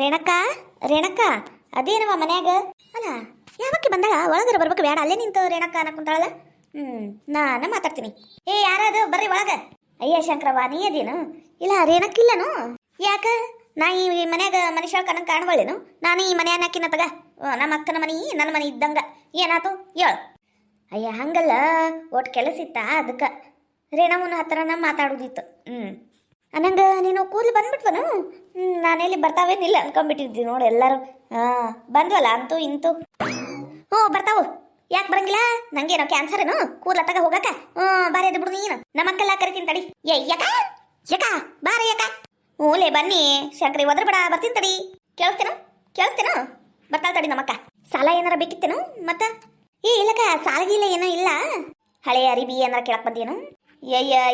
ರೇಣಕ್ಕ ರೇಣಕ್ಕ ಅದೇನವ ಮನ್ಯಾಗ ಅಲ್ಲ ಯಾವಕ್ಕೆ ಬಂದಾಳ ಒಳಗರ ಬರ್ಬೇಕು ಬೇಡ ಅಲ್ಲೇ ನಿಂತು ರೇಣಕ್ಕ ಅನ್ನಕುಂತಾಳಲ್ಲ ನಾನು ಮಾತಾಡ್ತೀನಿ. ಏ ಯಾರದು ಬರ್ರಿ ಒಳಗ. ಅಯ್ಯ ಶಂಕರವ್ವ ನೀ ಅದೇನು? ಇಲ್ಲ ರೇಣಕ್ಕಿಲ್ಲನು ಯಾಕ? ನಾ ಈ ಮನ್ಯಾಗ ಮನುಷ್ಯ ಕಣ್ಣಂಗೆ ಕಾಣಬಳ್ಳೇನು? ನಾನು ಈ ಮನೆ ಅನ್ನಕಿನ ತಗ ನಮ್ಮ ಅಕ್ಕನ ಮನಿ ನನ್ನ ಮನೆ ಇದ್ದಂಗ ಏನಾತು ಹೇಳು. ಅಯ್ಯ ಹಂಗಲ್ಲ ಒಟ್ಟು ಕೆಲಸ ಇತ್ತ ಅದಕ್ಕೆ ರೇಣಮ್ಮನ ಹತ್ರನ ಮಾತಾಡೋದಿತ್ತು. ಅನ್ನಂಗ ನೀನು ಕೂದಲು ಬಂದ್ಬಿಟ್ವನು? ನಾನೆಲ್ಲಿ ಬರ್ತಾವೇನಿಲ್ಲ ಅನ್ಕೊಂಡ್ಬಿಟ್ಟಿದ್ವಿ ನೋಡಿ ಎಲ್ಲರೂ. ಬಂದ್ವಲ್ಲ ಅಂತೂ ಇಂತೂ. ಬರ್ತಾವು. ಯಾಕೆ ಬರಂಗಿಲ್ಲ? ನಂಗೇನೋ ಕ್ಯಾನ್ಸರ್ ಏನು ಕೂದಲ ತಗ ಹೋಗಕ್ಕ? ಬಾರಿ ಅದು ಬಿಡು ನೀನು. ನಮ್ಮಕ್ಕೆಲ್ಲ ಕರಿತೀನಿ ತಡಿ. ಯಕ ಯಕ ಬಾರ ಯಕ. ಲೇ ಬನ್ನಿ ಶಂಕರಿ ಒದ್ರ ಬೇಡ ಬರ್ತೀನಿ ತಡಿ. ಕೇಳಿಸ್ತೇನು ಬರ್ತಾಳ ತಡಿ ನಮ್ಮಕ್ಕ. ಸಾಲ ಏನಾರ ಬೇಕಿತ್ತೇನು ಮತ್ತ? ಇಲ್ಲಕ್ಕ ಸಾಲಗಿಲ್ಲ ಏನೋ ಇಲ್ಲ. ಹಳೆ ಅರಿಬಿ ಏನಾರ ಕೇಳಕ್ ಬಂದೇನು?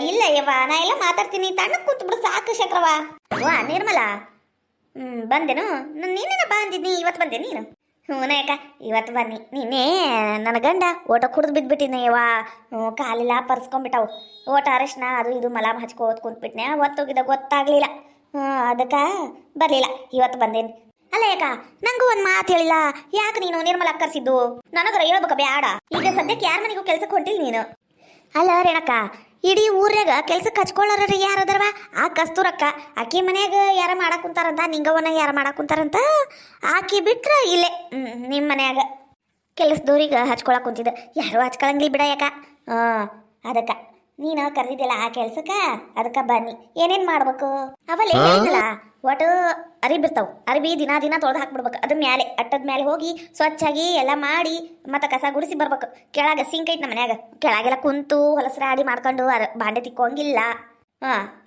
ಇಲ್ಲ ಯವ್ವ ನಾ ಎಲ್ಲ ಮಾತಾಡ್ತೀನಿ ತಣ್ಣ ಕೂತ್ ಬಿಡು ಸಾಕು ಶಂಕರವ್ವ. ವಾ ನಿರ್ಮಲಾ ಬಂದೇನು? ನೀನೇನ ಬಂದಿದ್ನಿ ಇವತ್ತು ಬಂದೆ ನೀನು? ನಾಯಕ ಇವತ್ತು ಬನ್ನಿ. ನೀನೇ ನನ್ನ ಗಂಡ ಓಟ ಕುಡ್ದು ಬಿದ್ದುಬಿಟ್ಟಿದ್ನಯ್ಯವ್ವ. ಕಾಲೆಲ್ಲ ಪರ್ಸ್ಕೊಂಡ್ಬಿಟ್ಟವು. ಓಟ ಅರಶಿನ ಅದು ಇದು ಮಲಾಮ್ ಹಚ್ಕೋತ್ ಕುಂತ್ಬಿಟ್ನೆ. ಒತ್ತೋಗಿದ್ದ ಗೊತ್ತಾಗ್ಲಿಲ್ಲ. ಅದಕ್ಕೆ ಬರಲಿಲ್ಲ. ಇವತ್ತು ಬಂದೇನಿ. ಅಲ್ಲ ಯಾಕ ನಂಗೂ ಒಂದು ಮಾತು ಹೇಳಿಲ್ಲ. ಯಾಕೆ ನೀನು ನಿರ್ಮಲ ಕರ್ಸಿದ್ದು? ನನಗರ ಹೇಳ್ಬೇಕ ಬ್ಯಾಡ. ಈಗ ಸದ್ಯಕ್ಕೆ ಯಾರ ಮನೆಗೂ ಕೆಲ್ಸಕ್ಕೆ ಹೊಂಟಿಲ್ಲ ನೀನು. ಅಲ್ಲ ರೇಣಕ್ಕ ಇಡೀ ಊರ್ಯಾಗ ಕೆಲ್ಸಕ್ಕೆ ಹಚ್ಕೊಳ್ಳೋರ ಯಾರದರ್ವ? ಆ ಕಸ್ತೂರಕ್ಕ ಆಕಿ ಮನ್ಯಾಗ ಯಾರ ಮಾಡಕ್ ಕುಂತಾರಂತ, ನಿಂಗವನ ಯಾರ ಮಾಡಕ್ ಕುಂತಾರಂತ. ಆಕಿ ಬಿಟ್ರ ಇಲ್ಲೇ ನಿಮ್ಮ ಮನ್ಯಾಗ ಕೆಲಸದವ್ರಿಗೆ ಹಚ್ಕೊಳಕ್ ಕುಂತಿದ್ದ. ಯಾರು ಹಚ್ಕೊಳಂಗಿಲ್ಲ ಬಿಡ ಯಾಕ. ಅದಕ್ಕೆ ನೀನು ಕರೆದಿದ್ದಿಲ್ಲ ಆ ಕೆಲ್ಸಕ್ಕ, ಅದಕ್ಕೆ ಬನ್ನಿ. ಏನೇನು ಮಾಡ್ಬೇಕು ಅವಲ್ಲ ಹೇಳಿದಲ್ಲ. ಒಟ್ಟು ಅರಿಬಿರ್ತಾವ. ಅರಿಬಿ ದಿನ ತೊಳೆದು ಹಾಕ್ಬಿಡ್ಬೇಕು. ಅದ್ರ ಮ್ಯಾಲೆ ಅಟ್ಟದ ಮ್ಯಾಲೆ ಹೋಗಿ ಸ್ವಚ್ಛಾಗಿ ಎಲ್ಲ ಮಾಡಿ ಮತ್ತೆ ಕಸ ಗುಡಿಸಿ ಬರ್ಬೇಕು. ಕೆಳಗೆ ಸಿಂಕ್ ಐತೆ ನಮ್ಮ ಮನ್ಯಾಗ. ಕೆಳಗೆಲ್ಲ ಕುಂತು ಹೊಲಸರಾಡಿ ಮಾಡ್ಕೊಂಡು ಬಾಂಡೆ ತಿಕ್ಕೋಂಗಿಲ್ಲ.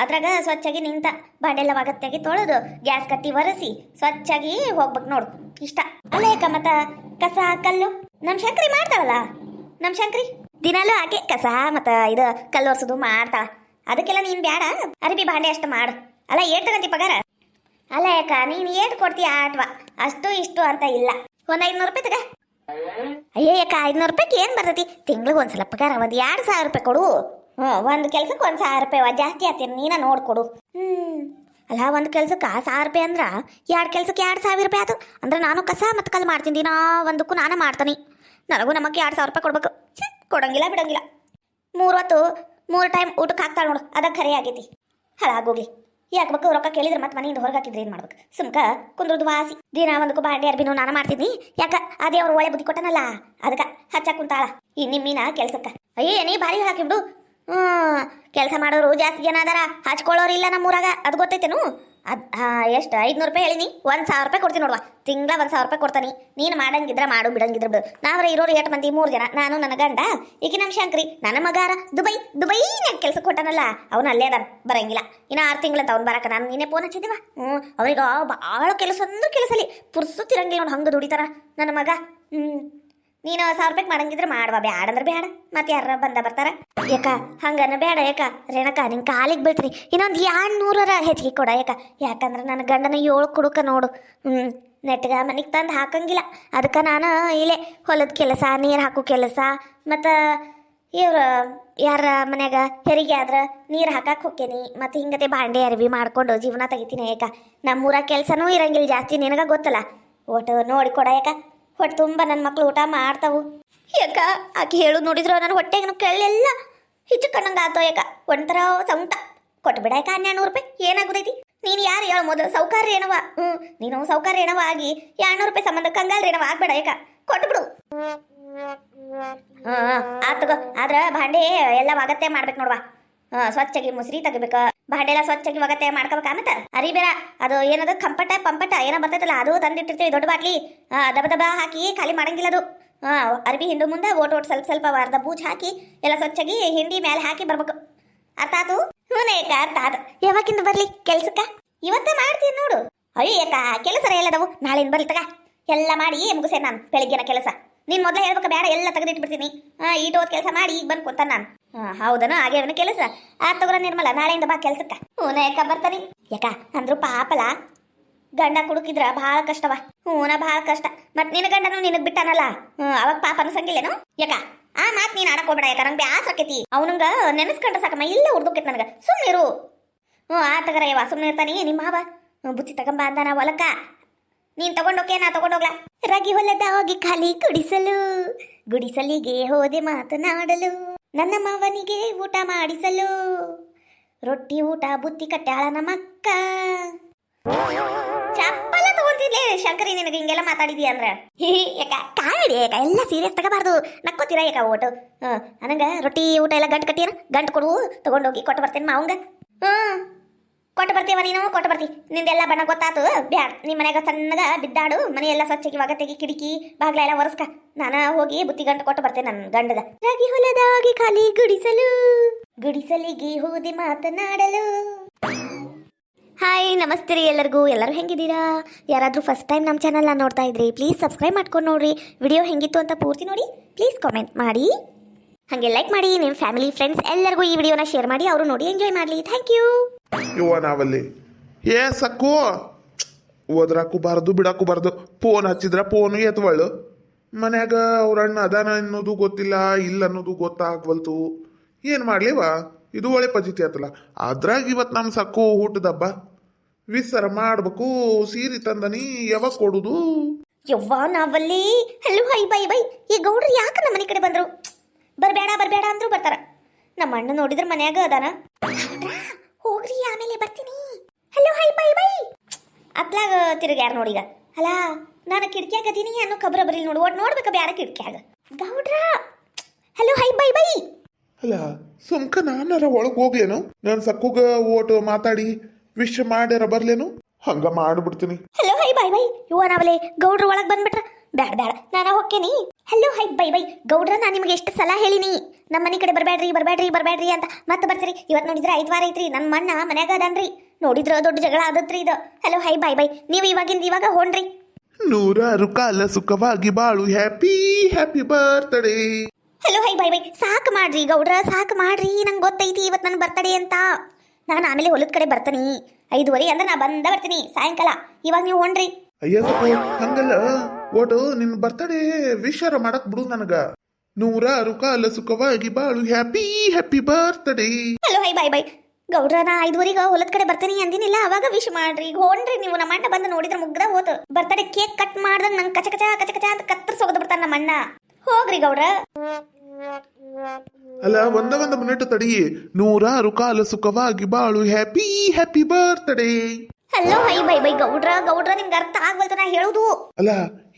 ಅದ್ರಾಗ ಸ್ವಚ್ಛಾಗಿ ನಿಂತ ಬಾಂಡೆ ಎಲ್ಲ ಒಗತ್ತಾಗಿ ತೊಳೆದು ಗ್ಯಾಸ್ ಕಟ್ಟಿ ಒರೆಸಿ ಸ್ವಚ್ಛಾಗಿ ಹೋಗ್ಬೇಕು ನೋಡು. ಇಷ್ಟ ಅಲ್ಲ ಯಾಕ ಮತ್ತ ಕಸ ಕಲ್ಲು ನಮ್ಮ ಶಂಕರಿ ಮಾಡ್ತಾಳಲ್ಲ. ನಮ್ಮ ಶಂಕರಿ ದಿನಾಲೂ ಆಕೆ ಕಸ ಮತ್ತು ಇದು ಕಲ್ಲು ಒರೆಸೋದು ಮಾಡ್ತಾಳ. ಅದಕ್ಕೆಲ್ಲ ನೀನು ಬೇಡ, ಅರಿಬಿ ಬಾಂಡೆ ಅಷ್ಟು ಮಾಡು. ಅಲ್ಲ ಏಟ್ ತಗಂತಿ ಪಗಾರ? ಅಲ್ಲ ಯಾಕ ನೀನು ಏಟ್ ಕೊಡ್ತೀಯ ಆಟ್ವಾ? ಅಷ್ಟು ಇಷ್ಟು ಅಂತ ಇಲ್ಲ. ಒಂದು 500 ರೂಪಾಯಿ ತಗ. ಅಯ್ಯೋ ಯಾಕ 500 ರೂಪಾಯಿಗೆ ಏನು ಬರ್ತೈತಿ? ತಿಂಗ್ಳಿಗೆ ಒಂದ್ಸಲ ಪಗಾರ ಒಂದು 2000 ರೂಪಾಯಿ ಕೊಡು. ಒಂದು ಕೆಲ್ಸಕ್ಕೆ 1000 ರೂಪಾಯಿ ಜಾಸ್ತಿ ಆತೀನಿ. ನೀನ ನೋಡ್ಕೊಡು. ಅಲ್ಲ ಒಂದು ಕೆಲ್ಸಕ್ಕೆ 1000 ರೂಪಾಯಿ ಅಂದ್ರೆ 2 ಕೆಲ್ಸಕ್ಕೆ 2000 ರೂಪಾಯಿ ಆಯ್ತು ಅಂದ್ರೆ ನಾನು ಕಸ ಮತ್ತು ಕಲ್ಲು ಮಾಡ್ತೀನಿ. ದಿನ ಒಂದಕ್ಕೂ ನಾನು ಮಾಡ್ತೀನಿ. ನನಗೂ ನಮಗೆ 2000 ರೂಪಾಯಿ ಕೊಡ್ಬೇಕು. ಕೊಡಂಗಿಲ್ಲ ಬಿಡಂಗಿಲ್ಲ. 3 ಹೊತ್ತು 3 ಟೈಮ್ ಊಟಕ್ಕೆ ಹಾಕ್ತಾಳೆ ನೋಡು. ಅದಕ್ಕೆ ಖರೆ ಆಗೈತಿ. ಹಾಳಾಗೋಗ್ಲಿ. ಯಾಕೆ ಬೇಕು ರೊಕ್ಕ ಕೇಳಿದ್ರೆ ಮತ್ತೆ ಮನೆಯಿಂದ ಹೊರಗೆ ಹಾಕಿದ್ರೆ ಏನು ಮಾಡ್ಬೇಕು? ಸುಮ್ಕ ಕುಂದ್ರದು ವಾಸಿ. ದಿನ ಒಂದಕ್ಕೂ ಬಾಂಡೆ ಅರ್ಬಿನೂ ನಾನು ಮಾಡ್ತೀನಿ. ಯಾಕ ಅದೇ ಅವ್ರು ಒಳ್ಳೆ ಬುದ್ಧಿ ಕೊಟ್ಟನಲ್ಲ ಅದಕ್ಕೆ ಹಚ್ಚಾಕ್ ಕುಂತಾಳ ಈ ನಿಮ್ಮಿನ ಕೆಲ್ಸಕ್ಕೆ. ಅಯ್ಯೇ ನೀ ಭಾರಿ ಹಾಕಿಬಿಡು. ಕೆಲಸ ಮಾಡೋರು ಜಾಸ್ತಿ ಜನ ಅದಾರ, ಹಚ್ಕೊಳ್ಳೋರು ಇಲ್ಲ ನಮ್ಮೂರಾಗ. ಅದು ಗೊತ್ತೈತೇನು? ಎಷ್ಟು 500 ರೂಪಾಯಿ ಹೇಳಿನಿ. 1000 ರೂಪಾಯಿ ಕೊಡ್ತೀನಿ ನೋಡುವ. ತಿಂಗಳ 1000 ರೂಪಾಯಿ ಕೊಡ್ತಾನೆ. ನೀನು ಮಾಡಂಗಿದ್ರ ಮಾಡು, ಬಿಡಂಗಿದ್ರ ಬಿಡು. ನಾವ್ರ ಇರೋರು 8 ಮಂದಿ, 3 ಜನ. ನಾನು ನನ್ನ ಗಂಡ, ಈಕಿ ನಮ್ಮ ಶಂಕರಿ, ನನ್ನ ಮಗಾರ ದುಬೈನಾಗ ಕೆಲ್ಸಕ್ಕೆ ಕೊಟ್ಟಾನಲ್ಲ. ಅವನು ಅಲ್ಲೇ ಅದಾನ, ಬರಂಗಿಲ್ಲ. ಇನ್ನು 6 ತಿಂಗಳಂತ ಅವ್ನು ಬರಕ. ನಾನು ನೀನೇ ಫೋನ್ ಹಚ್ಚಿದ್ದೀವ. ಅವ್ರಿಗೆ ಭಾಳ ಕೆಲಸ ಅಂದ್ರೆ ಕೆಲಸಲಿ ಪುರ್ಸುತ್ತಿರಂಗಿಲ್ಲ ನೋಡಿ. ಹಂಗೆ ದುಡಿತಾರ ನನ್ನ ಮಗ. ನೀನು 1000 ರೂಪಾಯಿಗೆ ಮಾಡಂಗಿದ್ರೆ ಮಾಡುವ. ಬ್ಯಾಡ ಅಂದ್ರೆ ಬ್ಯಾಡ. ಮತ್ತೆ ಯಾರ ಬರ್ತಾರ? ಯಾಕ ಹಂಗನ ಬೇಡ ಯಾಕ ರೇಣಕ, ನಿನ್ ಕಾಲಿಗೆ ಬೀಳ್ತೀನಿ. ಇನ್ನೊಂದು 200 ಹೆಚ್ಚಿಗೆ ಕೊಡ ಯಾಕ. ಯಾಕಂದ್ರೆ ನನ್ನ ಗಂಡನ 7 ಕುಡುಕ ನೋಡು. ನೆಟ್ಗ ಮನೆಗೆ ತಂದು ಹಾಕಂಗಿಲ್ಲ. ಅದಕ್ಕೆ ನಾನು ಇಲ್ಲೇ ಹೊಲದ ಕೆಲಸ, ನೀರು ಹಾಕೋ ಕೆಲಸ, ಮತ್ತು ಇವ್ರು ಯಾರ ಮನ್ಯಾಗ ಹೆರಿಗೆ ಆದ್ರೆ ನೀರು ಹಾಕಕ್ಕೆ ಹೋಗ್ತೇನೆ. ಮತ್ತು ಹಿಂಗತೆ ಬಾಂಡೆ ಅರಿವಿ ಮಾಡ್ಕೊಂಡು ಜೀವನ ತೆಗಿತೀನಿ ಯಾಕ. ನಮ್ಮೂರಾಗ ಕೆಲಸನೂ ಇರಂಗಿಲ್ಲ ಜಾಸ್ತಿ, ನಿನಗ ಗೊತ್ತಲ್ಲ. ಒಟ್ಟು ನೋಡಿ ಕೊಡ ಯಾಕ. ಹೊಟ್ಟೆ ತುಂಬ ನನ್ನ ಮಕ್ಳು ಊಟ ಮಾಡ್ತಾವು ಯಾಕ. ಆಕೆ ಹೇಳು ನೋಡಿದ್ರು ನನ್ನ ಹೊಟ್ಟೆಗೆ ಕೆಳ್ಳೆಲ್ಲ ಹೆಚ್ಚು ಕಣ್ಣಂಗೆ ಆತೋ ಯಾಕ. ಒಂಥರ ಸೌಂಟ ಕೊಟ್ಬಿಡ ಯಾಕ. 1200 ರೂಪಾಯಿ ಏನಾಗುದೈತಿ? ನೀನು ಯಾರು ಹೇಳೋ ಮೊದಲು? ಸೌಕರ್ಯ ಏನವ? ನೀನು ಸೌಕರ್ಯ ಏನವ ಆಗಿ 200 ರೂಪಾಯಿ ಸಂಬಂಧ ಕಂಗಾಲ್ರಿ ಏನವ ಆಗ್ಬೇಡ ಯಾಕ. ಕೊಟ್ಬಿಡು. ಆತಗೋ. ಆದ್ರೆ ಬಾಂಡೆ ಎಲ್ಲ ಒಗತ್ತೆ ಮಾಡ್ಬೇಕು ನೋಡುವ. ಸ್ವಚ್ಛಾಗಿ ಮುಸ್ರಿ ತೆಗಿಬೇಕು. ಬಾಂಡೆ ಎಲ್ಲ ಸ್ವಚ್ಛಾಗಿ ಒಗತ್ತೆ ಮಾಡ್ಕೋಬೇಕ. ಮತ್ತೆ ಅರಿಬೇಡ ಅದು ಏನದು ಪಂಪಟ ಏನೋ ಬರ್ತೈತಲ್ಲ, ಅದು ತಂದಿಟ್ಟಿರ್ತೀವಿ ದೊಡ್ಡ ಬಾಟ್ಲಿ. ದಬ ಹಾಕಿ ಖಾಲಿ ಮಾಡಂಗಿಲ್ಲ ಅದು. ಅರ್ಬಿ ಹಿಂಡು ಮುಂದೆ ಓಟ್ ಸ್ವಲ್ಪ ಅರ್ಧ ಬೂಚ್ ಹಾಕಿ ಎಲ್ಲ ಸ್ವಚ್ಛಾಗಿ ಹಿಂಡಿ ಮೇಲೆ ಹಾಕಿ ಬರ್ಬೇಕು. ಅರ್ಥ ಆತು? ಏಕ ಅರ್ಥ ಆತು. ಯಾವಾಗಿಂದ ಬರ್ಲಿ ಕೆಲ್ಸಕ್ಕ? ಇವತ್ತೇ ಮಾಡ್ತೀನಿ ನೋಡು. ಅಯ್ಯೋ ಯಾಕ ಕೆಲಸ ಎಲ್ಲದವು ನಾಳೆಯಿಂದ ಬರ್ಲಿ ತಗ. ಎಲ್ಲ ಮಾಡಿ ಮುಗಿಸೇ ನಾನು ಬೆಳಿಗ್ಗೆನ ಕೆಲಸ. ನೀನು ಮೊದಲೇ ಹೇಳ್ಬೇಕು ಬೇಡ, ಎಲ್ಲ ತೆಗೆದಿಟ್ಬಿಡ್ತೀನಿ. ಈಟೋದ್ ಕೆಲಸ ಮಾಡಿ ಈಗ ಬಂದು ಕೂತಾನ ನಾನು. ಹೌದನ ಹಾಗೆ ಅವನ ಕೆಲಸ. ತಗೋರ ನಿರ್ಮಲ, ನಾಳೆಯಿಂದ ಬಾ ಕೆಲ್ಸಕ್ಕ. ಯಾಕ ಬರ್ತಾನೆ ಯಾಕ ಅಂದ್ರು ಪಾಪಲ. ಗಂಡ ಕುಡುಕಿದ್ರ ಭಾಳ ಕಷ್ಟವ. ಭಾಳ ಕಷ್ಟ. ಮತ್ ನಿನ್ನ ಗಂಡನು ನಿನಗ್ ಬಿಟ್ಟಾನಲ್ಲ, ಅವಾಗ ಪಾಪ ಅನ್ಸಂಗಿಲ್ಲೇನು ಯಾಕ? ಆ ಮಾತ್ ನೀನ್ ಆಡಕ್ ಹೋಗ್ಬೇಡ ಯಾಕ. ನಂಗೆ ಬ್ಯಾಸ ಆಕೈತಿ ಅವನಂಗ ನೆನೆಸ್ಕೊಂಡ್ರ ಸಾಕಮ್ಮ. ಇಲ್ಲ ಉರ್ದೋಕೈತಿ ನನಗ. ಸುಮ್ಮನಿರು. ಆ ತಗರ ಯವ್ವ ಸುಮ್ಮನೆ ಇರ್ತಾನೆ ನಿಮ್ಮ ಮಾವ. ಬುತ್ತಿ ತಗೊಂಬ ಅಂದಾನ ಹೊಲಕ್ಕ. ನೀನ್ ತಗೊಂಡೋಕೆ ನಾ ತಗೊಂಡೋಗ್ಲಾ. ರಾಗಿ ಹೊಲದ ಹೋಗಿ ಖಾಲಿ ಗುಡಿಸಲಿಗೆ ಹೋದೆ ಮಾತನಾಡಲು, ನನ್ನ ಮಾವನಿಗೆ ಊಟ ಮಾಡಿಸಲು, ರೊಟ್ಟಿ ಊಟ ಬುತ್ತಿ ಕಟ್ಟಾಳ ನಮ್ಮಕ್ಕ. ಚಪ್ಪಲ ತಗೊಂತಿದ್ಲೆ ಶಂಕರಿ, ನಿನಗೆ ಹಿಂಗೆಲ್ಲ ಮಾತಾಡಿದಿ ಅಂದ್ರ ಯಾಕ ಕಾಮಿಡಿ ಯಾಕ ಎಲ್ಲ ಸೀರಿಯಸ್ ತಗೋಬಾರ್ದು, ನಕ್ಕೋತೀರ ಯಾಕ ಓಟು. ನನಗ ರೊಟ್ಟಿ ಊಟ ಎಲ್ಲ ಗಂಟು ಕಟ್ಟಿಯನ, ಗಂಟು ಕೊಡು ತಗೊಂಡೋಗಿ ಕೊಟ್ಟು ಬರ್ತೇನೆ ಮಾವಂಗ. ಕೊಟ್ಟು ಬರ್ತೀವ ನೀನು, ಕೊಟ್ಟು ಬರ್ತಿ. ನಿಂದೆಲ್ಲ ಬಣ್ಣ ಗೊತ್ತಾತು ಬ್ಯಾಡ. ನಿಮ್ಮ ಮನ್ಯಾಗ ಸಣ್ಣಗ ಬಿದ್ದಾಡು, ಮನೆ ಎಲ್ಲ ಸ್ವಚ್ಛಗೆ ಒಗತೆಗಿ ಕಿಟಕಿ ಬಾಗ್ಲ ಎಲ್ಲ ಒರೆಸ್ಕ. ನಾನು ಹೋಗಿ ಬುತ್ತಿ ಗಂಟು ಕೊಟ್ಟು ಬರ್ತೇನೆ ನನ್ನ ಗಂಡಗ. ರಾಗಿ ಹೊಲದ ಹೋಗಿ ಖಾಲಿ ಗುಡಿಸಲಿಗೆ ಹೋದೆ ಮಾತನಾಡಲು. ಹಾಯ್ ನಮಸ್ತೆ ರೀ ಎಲ್ಲರಿಗೂ ಹೆಂಗಿದ್ದೀರಾ? ಯಾರಾದರೂ ಫಸ್ಟ್ ಟೈಮ್ ನಮ್ಮ ಚಾನಲ್ನ ನೋಡ್ತಾ ಇದ್ರಿ ಪ್ಲೀಸ್ ಸಬ್ಸ್ಕ್ರೈಬ್ ಮಾಡ್ಕೊಂಡು ನೋಡ್ರಿ. ವಿಡಿಯೋ ಹೆಂಗಿತ್ತು ಅಂತ ಪೂರ್ತಿ ನೋಡಿ, ಪ್ಲೀಸ್ ಕಾಮೆಂಟ್ ಮಾಡಿ, ಹಾಗೆ ಲೈಕ್ ಮಾಡಿ. ನಿಮ್ಮ ಫ್ಯಾಮಿಲಿ ಫ್ರೆಂಡ್ಸ್ ಎಲ್ಲರಿಗೂ ಈ ವಿಡಿಯೋನ ಶೇರ್ ಮಾಡಿ, ಅವರು ನೋಡಿ ಎಂಜಾಯ್ ಮಾಡಲಿ. Thank you. ಇವ ನಾವಲ್ಲಿ ಸಕ್ಕು ಓದ್ರಾಕು ಬಾರ್ದು ಬಿಡಾಕು ಬಾರ್ದು. ಫೋನ್ ಹಚ್ಚಿದ್ರ ಫೋನು ಎತ್ವಳು. ಮನ್ಯಾಗ ಅವ್ರ ಅಣ್ಣ ಅದಾನ ಅನ್ನೋದು ಗೊತ್ತಿಲ್ಲ, ಇಲ್ಲ ಅನ್ನೋದು ಗೊತ್ತಾಗ್ವಲ್ತು. ಏನು ಮಾಡ್ಲಿವ? ಇದು ಒಳ್ಳೆ ಪದ್ಧತಿ ಆತಲ್ಲ. ಅದ್ರಾಗ ಇವತ್ತು ನಮ್ಮ ಸಕ್ಕು ಊಟದಬ್ಬ ವಿಸ್ತಾರ ಮಾಡ್ಬೇಕು. ಸೀರೆ ತಂದನಿ, ಯಾವಾಗ ಕೊಡುದು? ಯವ್ವ ನಾವಲ್ಲಿ ಹಲೋ ಹೈ ಬೈ ಬೈ. ಈ ಗೌಡ್ರು ಯಾಕೆ ನಮ್ಮ ಮನೆ ಕಡೆ ಬಂದ್ರು? ಬರ್ಬೇಡ ಅಂದ್ರು ಬರ್ತಾರ. ನಮ್ಮ ಅಣ್ಣ ನೋಡಿದ್ರ ಮನ್ಯಾಗ ಅದಾನ. ಹೋಗ್ರಿ ಆಮೇಲೆ ಬರ್ತೀನಿ. ಹಲೋ ಹೈ ಬೈ ಬೈ ಅತ್ಲಾಗ ತಿರುಗ್ಯಾರ ನೋಡೀಗ. ಅಲ್ಲ ನಾನು ಕಿಟಕಿಯಾಗ ಅದೀನಿ ಅನ್ನೋ ಖಬ್ರ ಬರೀ ನೋಡು. ಒಟ್ಟು ನೋಡ್ಬೇಕ ಬ್ಯಾಡ ಕಿಟಕಿಯಾಗ. ಗೌಡ್ರ ಹಲೋ ಹೈ ಬೈ ಬೈ. ಅಲ್ಲ ಸುಮ್ಕ ನಾನಾರ ಒಳಗೆ ಹೋಗ್ಲೇನು? ನಾನು ಸಕ್ಕುಗ ಓಟು ಮಾತಾಡಿ ವಿಶ್ ಮಾಡ್ಯಾರ ಬರ್ಲೇನು? ಹಂಗ ಮಾಡ್ಬಿಡ್ತೀನಿ. Hello hi bye bye. ಇವ ನಾವಲೆ ಗೌಡ್ರು ಒಳಗೆ ಬಂದ್ಬಿಟ್ರ. ಬ್ಯಾಡ ನಾನು ಹೋಗ್ತೇನಿ. Hello hi bye bye. ಗೌಡ್ರ ನಾನು ನಿಮ್ಗೆ ಎಷ್ಟು ಸಲ ಹೇಳಿನಿ ನಮ್ಮ ಮನೆ ಕಡೆ ಬರಬೇಡ್ರಿ ಅಂತ. ಮತ್ತೆ ಬರ್ತೀರಿ. ಇವತ್ತು ನೋಡಿದ್ರೆ 5 ವಾರ ಐತ್ರಿ. ನನ್ನ ಮಣ್ಣ ಮನ್ಯಾಗ ಅದನ್ರಿ. ನೋಡಿದ್ರ ದೊಡ್ಡ ಜಗಳ ಆದತ್ರಿ ಇದು. Hello hi bye by. ನೀವು ಇವಾಗ ಹೋಣ್ರಿ. 100 ಕಾಲ ಸುಖವಾಗಿ ಬಾಳು. Happy birthday. Hello hi bye by. ಸಾಕು ಮಾಡ್ರಿ ಗೌಡ್ರ, ಸಾಕು ಮಾಡ್ರಿ. ನಂಗೆ ಗೊತ್ತೈತಿ ಇವತ್ತು ನನ್ನ ಬರ್ತಡೇ ಅಂತ. ನಾನು ಆಮೇಲೆ ಹೊಲದ ಕಡೆ ಬರ್ತೀನಿ. 5:30 ಅಂದ್ರೆ ನಾ ಬರ್ತೀನಿ ಸಾಯಂಕಾಲ. ಇವಾಗ ನೀವು ಹೋಣ್ರಿ. ಅಯ್ಯ ಹಂಗಲ್ಲ, ಓಟು ನಿನ್ ಬರ್ತಡೇ ವಿಶಾರ ಮಾಡಕ್ ಬಿಡು ನನಗ. 100 ಕಾಲ ಸುಖವಾಗಿ ಬಾಳು. Happy birthday. Hello hi bye bye. ಗೌಡ್ರ ನಾ 5:30 ಹೊಲದ ಕಡೆ ಬರ್ತೀನಿ ಅಂದಿನಿಲ್ಲ, ಅವಾಗ ವಿಶ್ ಮಾಡ್ರಿ. ಹೋಣ್ರಿ ನೀವು. ನಮ್ಮ ಅಣ್ಣ ಬಂದು ನೋಡಿದ್ರೆ ಮುಗ್ದ ಹೋತು. ಬರ್ತಡೇ ಕೇಕ್ ಕಟ್ ಮಾಡ್ದಂಗ ನಂಗೆ ಕಚ ಅಂತ ಕತ್ತರಿಸೋಗದ್ ಬಿಡ್ತಾನ ನಮ್ಮ ಅಣ್ಣ. ಹೋಗ್ರಿ ಗೌಡ್ರ. ಅಲ್ಲ ಒಂದ ಮಿನಿಟ್ ತಡಿ. 100 ಕಾಲ ಸುಖವಾಗಿ ಬಾಳು. Happy birthday. Hello hi bye bye. ಗೌಡ್ರ ನಿಮ್ಗೆ ಅರ್ಥ ಆಗ್ಬಲ್ತ ನಾ ಹೇಳುದು. ಅಲ್ಲ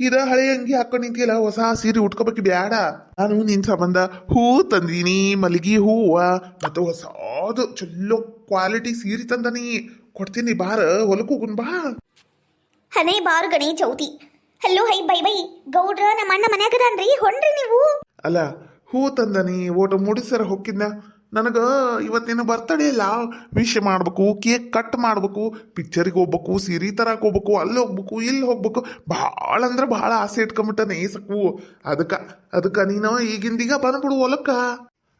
ಇದ ಹಳೆ ಅಂಗಿ ಹಾಕೊಂಡ್ ನಿಂತಿಯಲ್ಲ, ಹೊಸ ಸೀರೆ ಉಟ್ಕೋಬೇಕು ಬ್ಯಾಡ. ನಾನು ನಿನ್ ಸಂಬಂಧ ಹೂ ತಂದೀನಿ, ಮಲ್ಲಿಗೆ ಹೂವ ಮತ್ತೆ ಹೊಸದು ಚಲೋ ಕ್ವಾಲಿಟಿ ಸೀರೆ ತಂದನಿ. ಕೊಡ್ತೀನಿ ಬಾರ, ಹೊಲಕ್ಕೆ ಹೋಗುನ್ ಬಾ. ಹನೇ ಬಾರು ಗಣಿ ಚೌತಿ. Hello hi bye bye. ಗೌಡ್ರ ನಮ್ಮ ಅಣ್ಣ ಮನ್ಯಾಗದಾನ್ರಿ, ಹೊಣ್ರಿ ನೀವು. ಅಲ್ಲ ಹೂ ತಂದನಿ, ಓಟ ಮುಡಿಸರ ಹೊಕ್ಕಿದ್ನ. ನನಗ ಇವತ್ತಿನ ಬರ್ತಡೇ ಇಲ್ಲ, ವಿಶ್ ಮಾಡ್ಬೇಕು, ಕೇಕ್ ಕಟ್ ಮಾಡ್ಬೇಕು, ಪಿಕ್ಚರಿಗೆ ಹೋಗ್ಬೇಕು, ಸೀರೆ ತರಕ್ ಹೋಗ್ಬೇಕು, ಅಲ್ಲಿ ಹೋಗ್ಬೇಕು, ಇಲ್ಲಿ ಹೋಗ್ಬೇಕು. ಭಾಳ ಅಂದ್ರೆ ಭಾಳ ಆಸೆ ಇಟ್ಕೊಂಬಿಟ್ಟನೆ ಸಕ್ಕು. ಅದಕ್ಕ ನೀನು ಈಗಿಂದೀಗ ಬಂದ್ಬಿಡು ಹೊಲಕ್ಕ.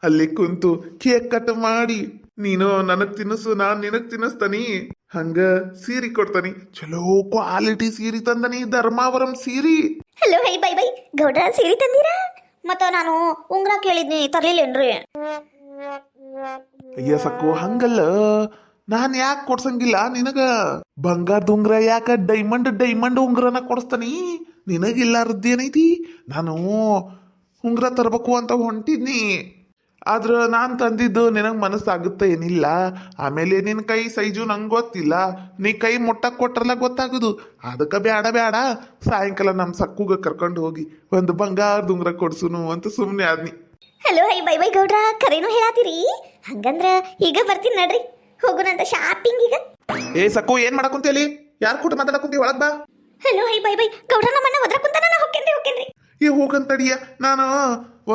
ಅಲ್ಲಿ ಕುಂತು ಕೇಕ್ ಕಟ್ ಮಾಡಿ ನೀನು ನನಗ್ ತಿನ್ನಿಸು, ನಾನ್ ನಿನಗ್ ತಿನ್ನಿಸ್ತಾನಿ. ಹಂಗ ಸೀರೆ ಕೊಡ್ತಾನಿ, ಚಲೋ ಕ್ವಾಲಿಟಿ ಸೀರೆ ತಂದನಿ, ಧರ್ಮಾವರಂ ಸೀರೆ. Hello hi bye bye. ಗೌಡ್ರ ಸೀರೆ ತಂದಿರಾ? ಮತ್ತ ನಾನು ಉಂಗ್ರ ಕೇಳಿದ್ನಿ, ತರ್ಲಿಲ್ಲೇನ್ರಿ? ಅಯ್ಯ ಸಕ್ಕು ಹಂಗಲ್ಲ, ನಾನ್ ಯಾಕೆ ಕೊಡ್ಸಂಗಿಲ್ಲ ನಿನಗ. ಬಂಗಾರದ ಉಂಗ್ರ ಯಾಕ, ಡೈಮಂಡ್ ಉಂಗ್ರನ ಕೊಡಿಸ್ತಾನಿ. ನಿನಗಿಲ್ಲಾರದ್ದೇನೈತಿ? ನಾನು ಉಂಗ್ರ ತರಬೇಕು ಅಂತ ಹೊಂಟಿದ್ನಿ. ಆದ್ರ ನಾನ್ ತಂದಿದ್ದು ನಿನಗ್ ಮನಸ್ಸಾಗುತ್ತೆ ಏನಿಲ್ಲ. ಆಮೇಲೆ ನಿನ್ ಕೈ ಸೈಜು ನಂಗೆ ಗೊತ್ತಿಲ್ಲ, ನೀ ಕೈ ಮುಟ್ಟಕ್ ಕೊಟ್ರಲ್ಲ ಗೊತ್ತಾಗುದು. ಅದಕ್ಕ ಬ್ಯಾಡ ಸಾಯಂಕಾಲ ನಮ್ ಸಕ್ಕುಗ ಕರ್ಕೊಂಡು ಹೋಗಿ ಒಂದು ಬಂಗಾರದ ಉಂಗ್ರ ಕೊಡ್ಸುನು ಅಂತ ಸುಮ್ನೆ Aadmi. Hello hi bye bye. ಗೌಡ್ರ ಕರೆನೂ ಹೇಳಾತಿರಿ? ಹಂಗಂದ್ರ ಈಗ ಬರ್ತೀನಿ ನಡ್ರಿ, ಹೋಗುನಂತ ಶಾಪಿಂಗ್ ಈಗ. ಸಕ್ಕು ಏನ್ ಮಾಡಕುಂತೇಲಿ? ಯಾರು ಕೂಟ ಮಾತಾಡಕುಂತಿ? ಒಳಗ್ ಬಾ. Hello hi bye bye. ಗೌಡ್ರ ನಮ್ಮನ್ನ ಒದ್ರ ಕುಂತಾನ, ನಾ ಹೋಗ್ತೇನ್ರಿ. ಹೋಗಂತಡಿಯ, ನಾನು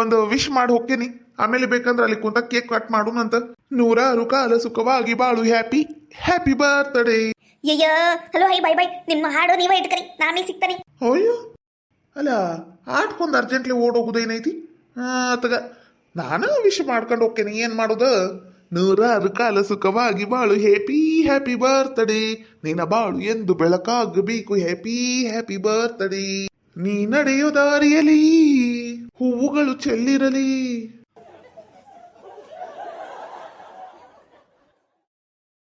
ಒಂದು ವಿಶ್ ಮಾಡಿ ಹೋಗ್ತೇನಿ. ಆಮೇಲೆ ಬೇಕಂದ್ರೆ ಅಲ್ಲಿ ಕುಂತ ಕೇಕ್ ಕಟ್ ಮಾಡೋಣಂತ. 100 ಕಾಲ ಸುಖವಾಗಿ ಬಾಳು. Happy birthday. Hello hi bye by. ನಿಮ್ಮ ಹಾಡು ನೀವೇ ಇಟ್ಕರಿ, ನಾನೇ ಸಿಗ್ತಾನೆ. ಅಯ್ಯೋ ಅಲ್ಲ, ಆಡ್ಕೊಂಡ್ ಅರ್ಜೆಂಟ್ಲಿ ಓಡೋಗುದೇನೈತಿ? ಅತಗ ನಾನು ವಿಶ್ ಮಾಡ್ಕೊಂಡು ಹೋಗ್ತೇನೆ. ಏನ್ ಮಾಡೋದು? 100 ಕಾಲ ಸುಖವಾಗಿ ಬಾಳು. Happy birthday. ನಿನ್ನ ಬಾಳು ಎಂದು ಬೆಳಕಾಗಬೇಕು. Happy birthday. ನೀ ನಡೆಯೋ ದಾರಿಯಲ್ಲಿ ಹೂವುಗಳು ಚೆಲ್ಲಿರಲಿ.